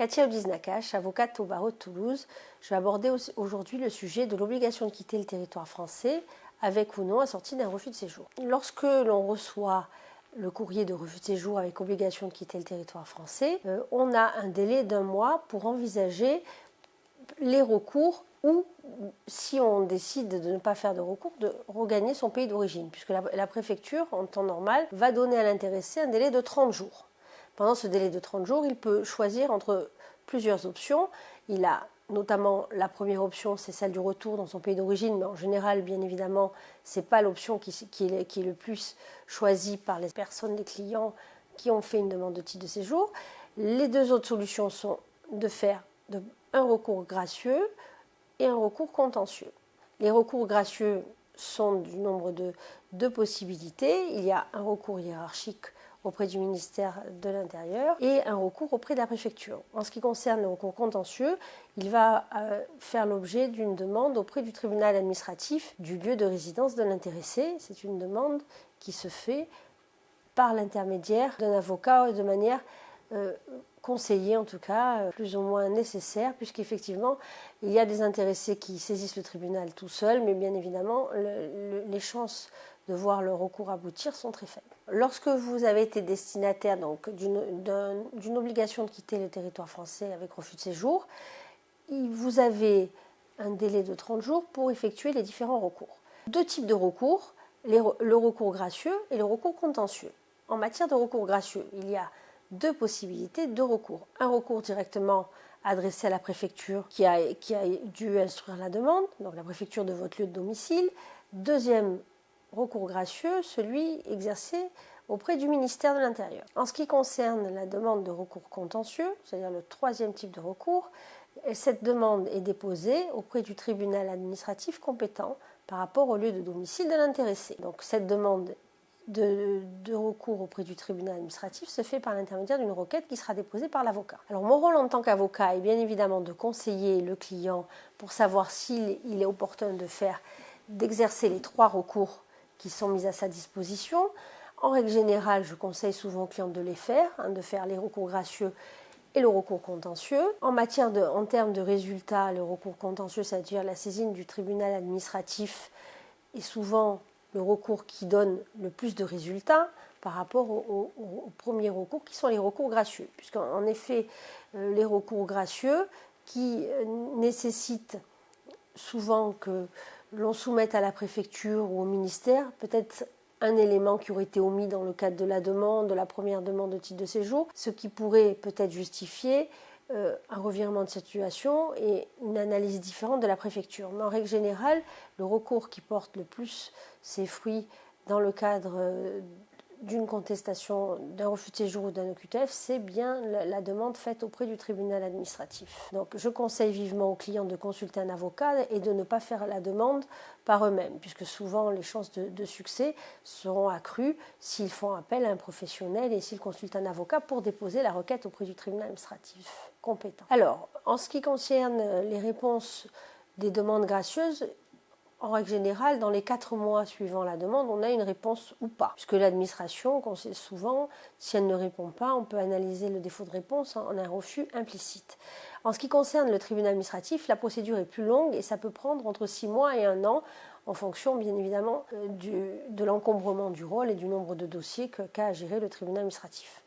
Katia Udiz-Nakache, avocate au barreau de Toulouse. Je vais aborder aujourd'hui le sujet de l'obligation de quitter le territoire français, avec ou non assorti d'un refus de séjour. Lorsque l'on reçoit le courrier de refus de séjour avec obligation de quitter le territoire français, on a un délai d'1 mois pour envisager les recours ou, si on décide de ne pas faire de recours, de regagner son pays d'origine, puisque la préfecture, en temps normal, va donner à l'intéressé un délai de 30 jours. Pendant ce délai de 30 jours, il peut choisir entre plusieurs options. Il a notamment la première option, c'est celle du retour dans son pays d'origine, mais en général, bien évidemment, ce n'est pas l'option qui est le plus choisie par les personnes, les clients qui ont fait une demande de titre de séjour. Les deux autres solutions sont de faire un recours gracieux et un recours contentieux. Les recours gracieux sont du nombre de 2 possibilités. Il y a un recours hiérarchique auprès du ministère de l'Intérieur et un recours auprès de la préfecture. En ce qui concerne le recours contentieux, il va faire l'objet d'une demande auprès du tribunal administratif du lieu de résidence de l'intéressé. C'est une demande qui se fait par l'intermédiaire d'un avocat de manière conseillée, en tout cas, plus ou moins nécessaire, puisqu'effectivement, il y a des intéressés qui saisissent le tribunal tout seuls, mais bien évidemment, les chances de voir le recours aboutir sont très faibles. Lorsque vous avez été destinataire d'une obligation de quitter le territoire français avec refus de séjour, vous avez un délai de 30 jours pour effectuer les différents recours. 2 types de recours, le recours gracieux et le recours contentieux. En matière de recours gracieux, il y a 2 possibilités de recours. Un recours directement adressé à la préfecture qui a dû instruire la demande, donc la préfecture de votre lieu de domicile. Deuxième recours gracieux, celui exercé auprès du ministère de l'Intérieur. En ce qui concerne la demande de recours contentieux, c'est-à-dire le 3e type de recours, cette demande est déposée auprès du tribunal administratif compétent par rapport au lieu de domicile de l'intéressé. Donc cette demande de recours auprès du tribunal administratif se fait par l'intermédiaire d'une requête qui sera déposée par l'avocat. Alors mon rôle en tant qu'avocat est bien évidemment de conseiller le client pour savoir s'il est opportun d'exercer les 3 recours qui sont mis à sa disposition. En règle générale, je conseille souvent aux clients de les faire, de faire les recours gracieux et le recours contentieux. En termes de résultats, le recours contentieux, c'est-à-dire la saisine du tribunal administratif, est souvent le recours qui donne le plus de résultats par rapport aux premiers recours qui sont les recours gracieux. Puisqu'en effet, les recours gracieux qui nécessitent souvent que l'on soumette à la préfecture ou au ministère peut-être un élément qui aurait été omis dans le cadre de la première demande de titre de séjour, ce qui pourrait peut-être justifier un revirement de situation et une analyse différente de la préfecture. Mais en règle générale, le recours qui porte le plus ses fruits dans le cadre d'une contestation d'un refus de séjour ou d'un OQTF, c'est bien la demande faite auprès du tribunal administratif. Donc je conseille vivement aux clients de consulter un avocat et de ne pas faire la demande par eux-mêmes, puisque souvent les chances de succès seront accrues s'ils font appel à un professionnel et s'ils consultent un avocat pour déposer la requête auprès du tribunal administratif compétent. Alors, en ce qui concerne les réponses des demandes gracieuses, en règle générale, dans les 4 mois suivant la demande, on a une réponse ou pas. Puisque l'administration, qu'on sait souvent, si elle ne répond pas, on peut analyser le défaut de réponse en un refus implicite. En ce qui concerne le tribunal administratif, la procédure est plus longue et ça peut prendre entre 6 mois et 1 an, en fonction bien évidemment de l'encombrement du rôle et du nombre de dossiers qu'a à gérer le tribunal administratif.